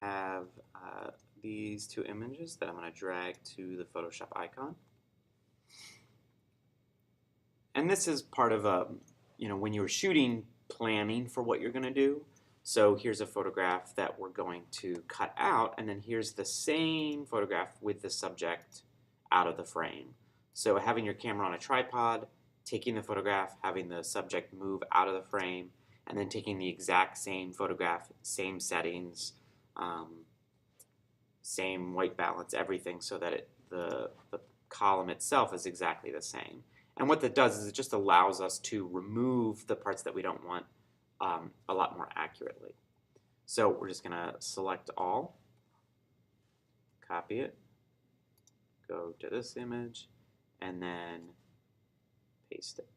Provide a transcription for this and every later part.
have these two images that I'm going to drag to the Photoshop icon. And this is part of when you're shooting, planning for what you're going to do. So here's a photograph that we're going to cut out, and then here's the same photograph with the subject out of the frame. So having your camera on a tripod, taking the photograph, having the subject move out of the frame, and then taking the exact same photograph, same settings, same white balance, everything, so that the column itself is exactly the same. And what that does is it just allows us to remove the parts that we don't want a lot more accurately. So we're just going to select all, copy it, go to this image, and then paste it.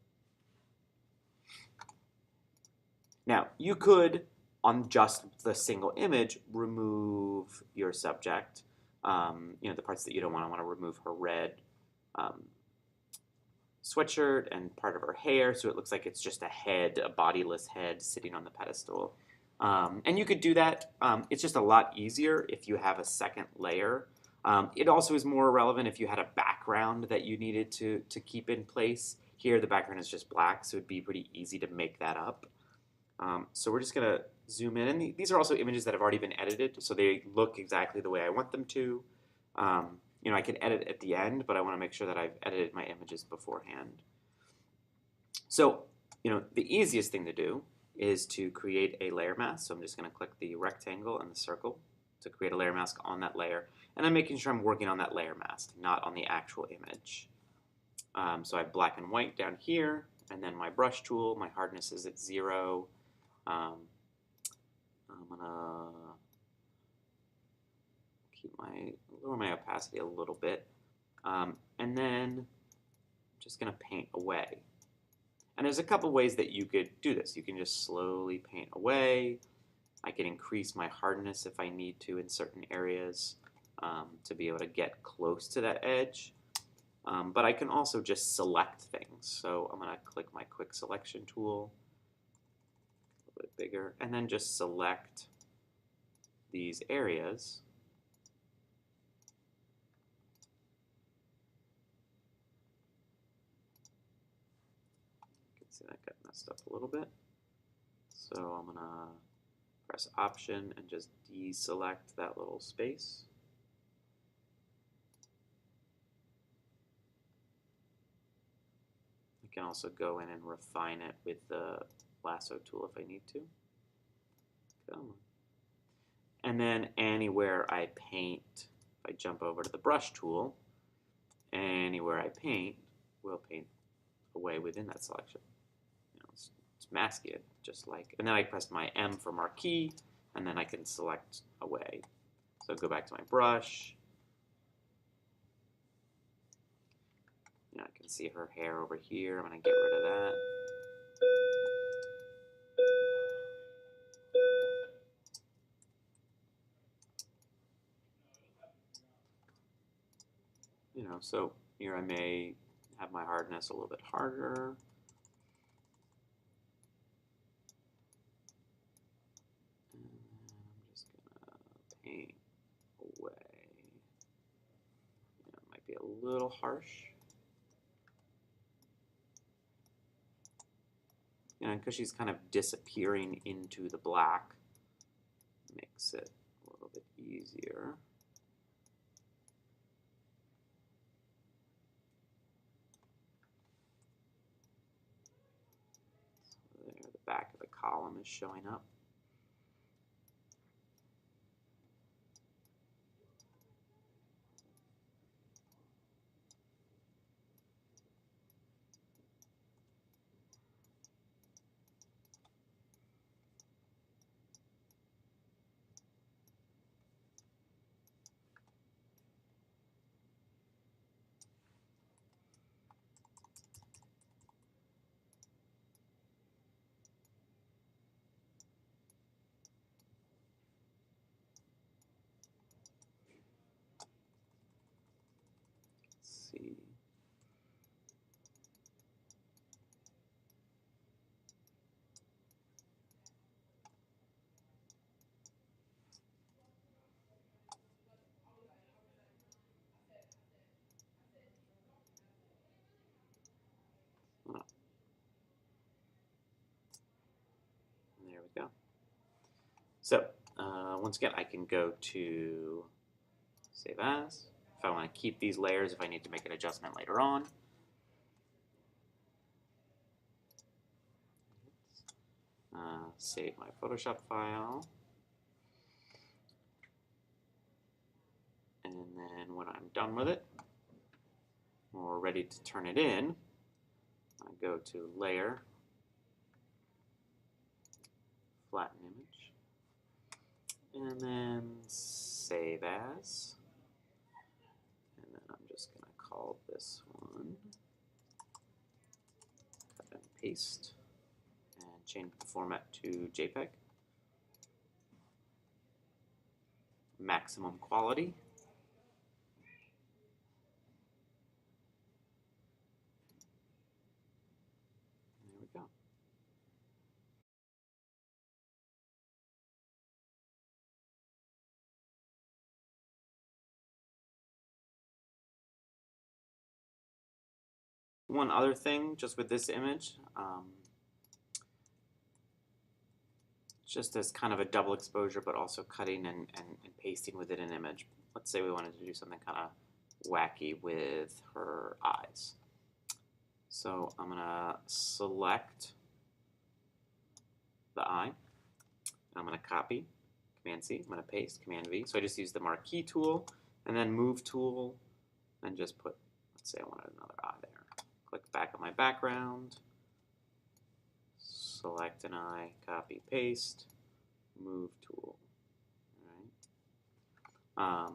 Now, you could, on just the single image, remove your subject. The parts that you don't want to remove her red sweatshirt and part of her hair, so it looks like it's just a head, a bodiless head sitting on the pedestal. And you could do that. It's just a lot easier if you have a second layer. It also is more relevant if you had a background that you needed to keep in place. Here the background is just black, so it'd be pretty easy to make that up. So we're just going to zoom in. And these are also images that have already been edited, so they look exactly the way I want them to. I can edit at the end, but I want to make sure that I've edited my images beforehand. So, the easiest thing to do is to create a layer mask. So I'm just going to click the rectangle and the circle to create a layer mask on that layer. And I'm making sure I'm working on that layer mask, not on the actual image. So I have black and white down here, and then my brush tool, my hardness is at 0. I'm going to lower my opacity a little bit, and then I'm just going to paint away. And there's a couple ways that you could do this. You can just slowly paint away. I can increase my hardness if I need to in certain areas to be able to get close to that edge. But I can also just select things. So I'm going to click my quick selection tool, a little bit bigger, and then just select these areas. See, that got messed up a little bit. So I'm going to press Option and just deselect that little space. I can also go in and refine it with the lasso tool if I need to. Come on. And then anywhere I paint, if I jump over to the brush tool, anywhere I paint will paint away within that selection. It's masking it just like, and then I press my M for marquee, and then I can select away. So go back to my brush. I can see her hair over here. I'm going to get rid of that. So here I may have my hardness a little bit harder. And I'm just going to paint away. It might be a little harsh. Because she's kind of disappearing into the black, makes it a little bit easier. So there, the back of the column is showing up. go. So once again, I can go to Save As. If I want to keep these layers, if I need to make an adjustment later on. Save my Photoshop file. And then when I'm done with it, or ready to turn it in, I go to Layer, Flatten Image, and then Save As. And then I'm just going to call this one Cut and Paste, and change the format to JPEG. Maximum quality. There we go. One other thing, just with this image, just as kind of a double exposure, but also cutting and pasting within an image. Let's say we wanted to do something kind of wacky with her eyes. So I'm going to select the eye. I'm going to copy, Command C. I'm going to paste, Command V. So I just use the Marquee tool and then Move tool and just put, let's say I wanted another eye there. Click back on my background, select an eye, copy, paste, Move tool. All right.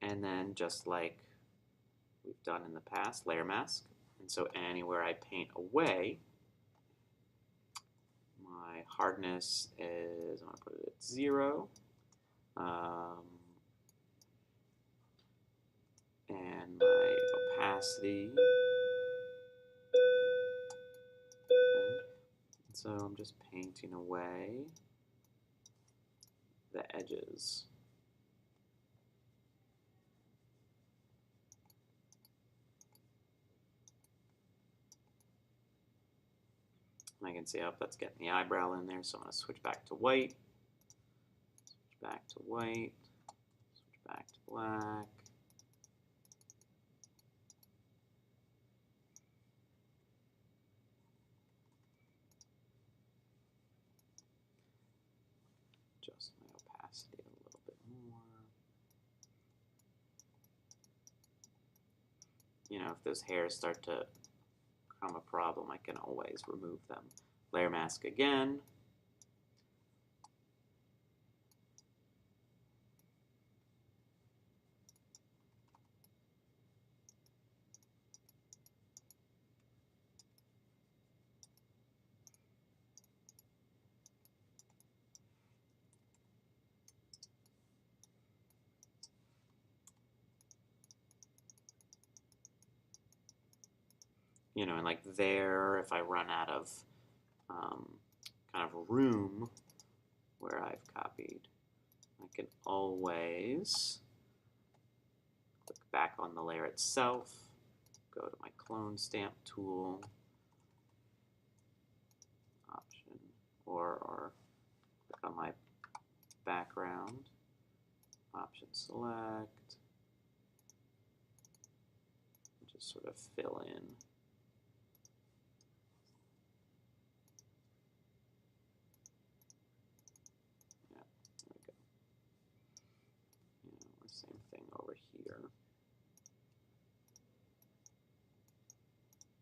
And then just like we've done in the past, layer mask. And so anywhere I paint away, my hardness is, I'm going to put it at 0. And my opacity. Okay. So I'm just painting away the edges. And I can see, oh, that's getting the eyebrow in there, so I'm going to switch back to white, switch back to white, switch back to black. Adjust my opacity a little bit more. You know, if those hairs start to become a problem, I can always remove them. Layer mask again. You know, and like there, if I run out of kind of room where I've copied, I can always click back on the layer itself, go to my clone stamp tool, option, or click on my background, option select, and just sort of fill in. Same thing over here.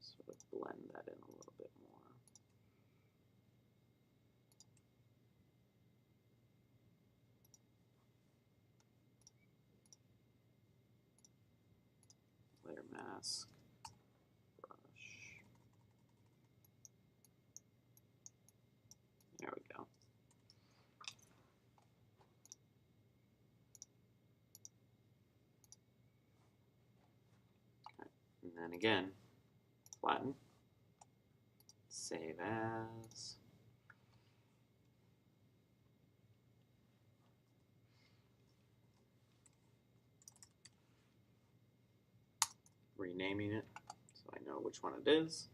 Sort of blend that in a little bit more. Layer mask, brush. There we go. Okay. And then again, flatten, save as. Renaming it so I know which one it is.